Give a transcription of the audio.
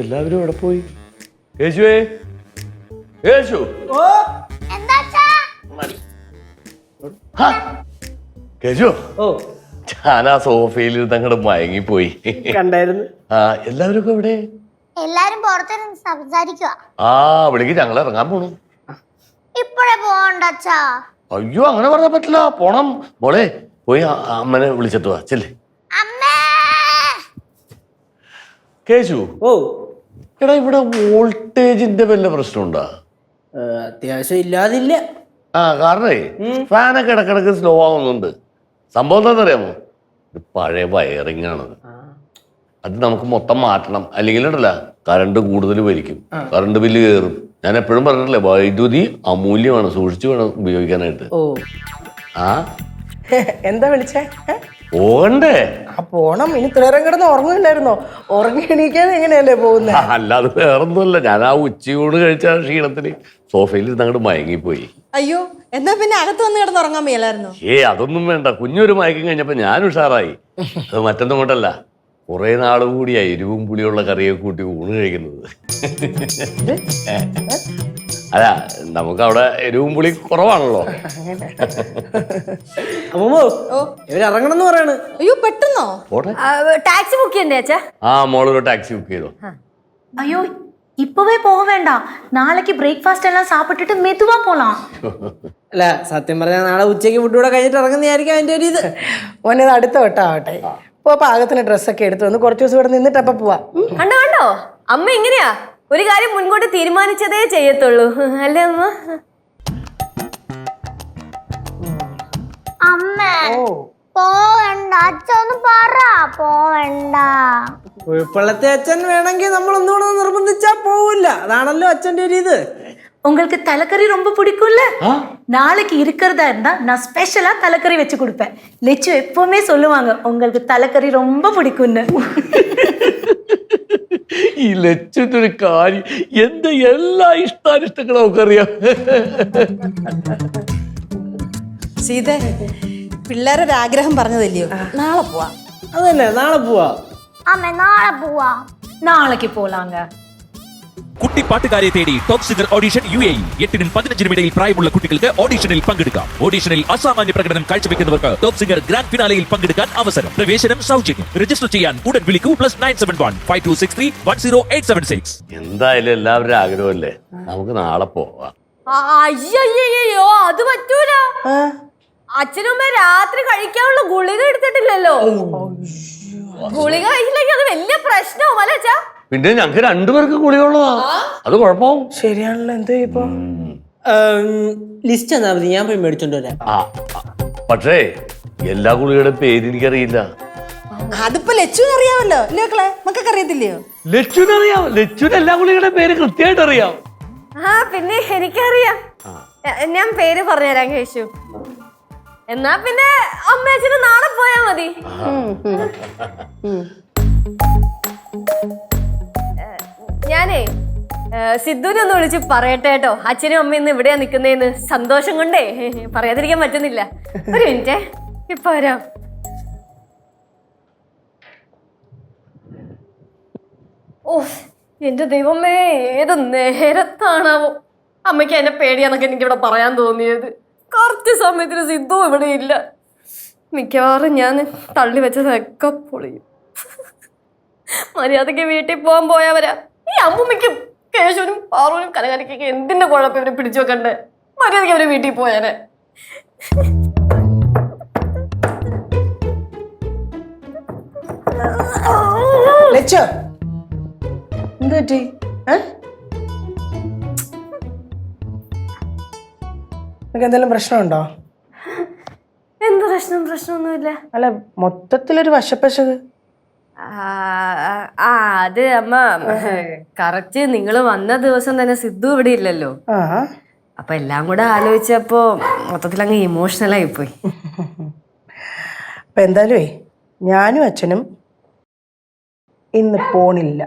എല്ലാവരും എവിടെ പോയി? യേശുവേ, യേശു. കേശു, ഞാൻ ആ സോഫയിൽ തങ്ങടെ മയങ്ങിപ്പോയി. കണ്ടായിരുന്നു. ആ, എല്ലാവരും എവിടെ? എല്ലാരും പുറത്തിരുന്ന് സംസാരിക്കുക. ആ, വിളിക്ക്, ഞങ്ങൾ ഇറങ്ങാൻ പോണു. ഇപ്പഴേ പോകണ്ട അച്ഛാ. അയ്യോ, അങ്ങനെ പറഞ്ഞാൽ പറ്റില്ല. പോണം. മോളെ പോയി അമ്മനെ വിളിച്ചിട്ട് വാ. ചെല്ലേ. കേശു, എടാ ഇവിടെ വോൾട്ടേജിന്റെ വല്ല പ്രശ്നമുണ്ടാ? അത്യാവശ്യം ഇല്ലാതില്ല. ആ, കാരണേ ഫാനൊക്കെ ഇടക്കിടക്ക് സ്ലോ ആവുന്നുണ്ട്. സംഭവം എന്താണെന്നറിയാമോ? ഇത് പഴയ വയറിംഗ് ആണ്. അത് നമുക്ക് മൊത്തം മാറ്റണം. അല്ലെങ്കിൽ ഉണ്ടല്ല, കറണ്ട് കൂടുതൽ വലിക്കും, കറണ്ട് ബില്ല് കയറും. ഞാൻ എപ്പോഴും പറഞ്ഞിട്ടില്ലേ, വൈദ്യുതി അമൂല്യമാണ്, സൂക്ഷിച്ചു വേണം ഉപയോഗിക്കാനായിട്ട്. ആ, എന്താ വിളിച്ചേ? പോകണ്ടേ? പോണം. ഇനി ഇത്രേരം കിടന്ന് ഉറങ്ങില്ലായിരുന്നോ? ഉറങ്ങി എണീക്കാതെ എങ്ങനെയല്ലേ പോകുന്നത്? അല്ലാതെ വേറൊന്നുമല്ല, ഞാൻ ആ ഉച്ചയൂട് കഴിച്ച ക്ഷീണത്തിന് സോഫയിൽ അങ്ങോട്ട് മയങ്ങിപ്പോയി. അയ്യോ, എന്നാ പിന്നെ അകത്ത് വന്ന് കിടന്ന് ഉറങ്ങാൻ മേലായിരുന്നു? അതൊന്നും വേണ്ട. കുഞ്ഞൊരു മയക്കം കഴിഞ്ഞപ്പോ ഞാൻ ഉഷാറായി. അത് മറ്റൊന്നും കൊണ്ടല്ല, കുറെ നാള് കൂടിയായി എരിവും പുളിയുള്ള കറിയൊക്കെ കൂട്ടി ഊണ് കഴിക്കുന്നത്. അല്ല, നമുക്ക് അവിടെ എരിവും പുളി കുറവാണല്ലോ. അമ്മോ, ഇവരിറങ്ങണം എന്ന് പറയാണ്. അയ്യോ, പെട്ടെന്നോ? ടാക്സി ബുക്ക് ചെയ്യണ്ടേ അച്ഛാ? ആ, മോളൊരു ടാക്സി ബുക്ക് ചെയ്തോ. ஐயோ இப்பவே போக வேண்டாம், நாளைக்கு பிரேக்ஃபாஸ்ட் எல்லாம் சாப்பிட்டுட்டு மெதுவா போலாம். അല്ല, സത്യം പറഞ്ഞാൽ നാളെ ഉച്ചയ്ക്ക് ഫുഡ് കൂടെ കഴിഞ്ഞിട്ട് ഇറങ്ങുന്നതായിരിക്കും അതിന്റെ ഒരു ഇത്. ഓനത് അടുത്ത വട്ടാവട്ടെ. ഇപ്പൊ പാകത്തിന് ഡ്രസ്സൊക്കെ എടുത്തു വന്ന് കുറച്ച് ദിവസം ഇവിടെ നിന്നിട്ട് അപ്പൊ പോവാ. കണ്ടോ കണ്ടോ, അമ്മ ഇങ്ങനെയാ ഒരു കാര്യം മുൻകൂട്ടി തീരുമാനിച്ചതേ ചെയ്യത്തുള്ളൂ, അല്ലേ അമ്മ? അമ്മ പോവണ്ട, അച്ഛന്ന് പറ പോവണ്ട. കുഴപ്പമുള്ളത്തെ അച്ഛൻ വേണമെങ്കിൽ നമ്മൾ ഒന്നുകൂടെ നിർബന്ധിച്ചാ പോവില്ല. അതാണല്ലോ അച്ഛന്റെ ഒരു ഇത്. உங்களுக்கு தலைக்கறி ரொம்ப பிடிக்கும்ல? நாளைக்கு இருக்கிறதா இருந்தா நான் ஸ்பெஷலா தலைக்கறி வச்சு கொடுப்பேன். லெச்சு எப்பவுமே சொல்லுவாங்க உங்களுக்கு தலைக்கறி ரொம்ப பிடிக்கும்னு. ഈ ലച്ചിന്റെ ഒരു കാര്യം, എന്റെ എല്ലാ ഇഷ്ടാനിഷ്ടങ്ങളും ഒക്കെ അറിയാം. സീത, പിള്ളേരൊരു ആഗ്രഹം പറഞ്ഞതല്ലയോ? നാളെ പോവാ. അതന്നെ, നാളെ പോവാ. അമ്മ നാളെ പോവാ. நாளைக்கு போலாங்க. കുട്ടി പാട്ടുകാരെ തേടി ടോപ്പ് സിംഗർ ഓഡിഷൻ UAE. 8-നും 15-നും ഇടയിൽ പ്രായമുള്ള കുട്ടികൾക്ക് ഓഡിഷനിൽ പങ്കെടുക്കാം. ഓഡിഷനിൽ അസാമാന്യ പ്രകടനം കാഴ്ചവെക്കുന്നവർക്ക് ടോപ്പ് സിംഗർ ഗ്രാൻഡ് ഫിനാലയിൽ പങ്കെടുക്കാൻ അവസരം. പ്രവേശനം സൗജന്യം. രജിസ്റ്റർ ചെയ്യാൻ ഉടൻ വിളിക്കൂ. +971 5263 10876. എന്തായാലും എല്ലാവരുടെ ആഗ്രഹമല്ലേ, നമുക്ക് നാളെ പോവാം. അയ്യോ, അത് പറ്റൂല. അച്ഛനമ്മ രാത്രി കഴിക്കാനുള്ള ഗുളിക എടുത്തിട്ടില്ലല്ലോ. ഗുളിക കഴിച്ചില്ലെങ്കിൽ അത് വലിയ പ്രശ്നവും അല്ലേ അച്ഛാ? പിന്നെ ഞങ്ങക്ക് രണ്ടുപേർക്ക് കുളിയുള്ളതാ, അത് കുഴപ്പമാവും. ശരിയാണല്ലോ. എന്താ ഇപ്പൊ ലിസ്റ്റ് എന്നാ മതി, ഞാൻ പോയി മേടിച്ചോണ്ട് വരാം. ആ, പക്ഷേ എല്ലാ കുളികളുടെ പേര് എനിക്കറിയില്ല. അതിപ്പോ ലച്ചുവിന് അറിയാമല്ലോ അല്ലേ മക്കളെ? മക്കൾക്ക് അറിയത്തില്ലയോ? ലച്ചുവിനറിയാം, ലച്ചുവിന് എല്ലാ കുളികളുടെ പേര് കൃത്യമായിട്ട് അറിയാം. ആ, പിന്നെ എനിക്കറിയാം. ഞാൻ പേര് പറഞ്ഞുതരാം കേശു. എന്നാ പിന്നെ അമ്മയച്ഛന് നാളെ പോയാ മതി. ഞാനേ സിദ്ധുവിനെ ഒന്ന് വിളിച്ച് പറയട്ടെ കേട്ടോ, അച്ഛനും അമ്മയും ഇന്ന് ഇവിടെയാ നിക്കുന്നേന്ന്. സന്തോഷം കൊണ്ടേ പറയാതിരിക്കാൻ പറ്റുന്നില്ല. ഒരു മിനിറ്റേ, ഇപ്പൊ വരാം. ഓ എന്റെ ദൈവമേ, ഏത് നേരത്താണാവോ അമ്മയ്ക്ക് എന്നെ പേടിയാന്നൊക്കെ എനിക്കിവിടെ പറയാൻ തോന്നിയത്. കുറച്ച് സമയത്തിന് സിദ്ധു ഇവിടെ ഇല്ല. മിക്കവാറും ഞാൻ തള്ളി വെച്ചതൊക്കെ പൊളിയും. മര്യാദക്ക് വീട്ടിൽ പോയാവരാ. ഈ അമ്മുമ്മയ്ക്കും കേശവനും പാറുവിനും കനകാനിക്കൊക്കെ എന്തിന്റെ കുഴപ്പം ഇവരെ പിടിച്ചു വെക്കണ്ടേ? മര്യാദക്ക് അവര് വീട്ടിൽ പോയാനെ. ലച്ചോ, എന്ത് പറ്റി? നിനക്ക് എന്തെങ്കിലും പ്രശ്നമുണ്ടോ? എന്ത് പ്രശ്നം? പ്രശ്നമൊന്നുമില്ല. അല്ല, മൊത്തത്തിലൊരു വശപ്പശക്. അത് അമ്മ കറക്റ്റ് നിങ്ങൾ വന്ന ദിവസം തന്നെ സിദ്ധു ഇവിടെ ഇല്ലല്ലോ. അപ്പൊ എല്ലാം കൂടെ ആലോചിച്ചപ്പോ മൊത്തത്തിൽ അങ്ങ് ഇമോഷണൽ ആയിപ്പോയി. അപ്പൊ എന്തായാലും ഞാനും അച്ഛനും ഇന്ന് പോണില്ല.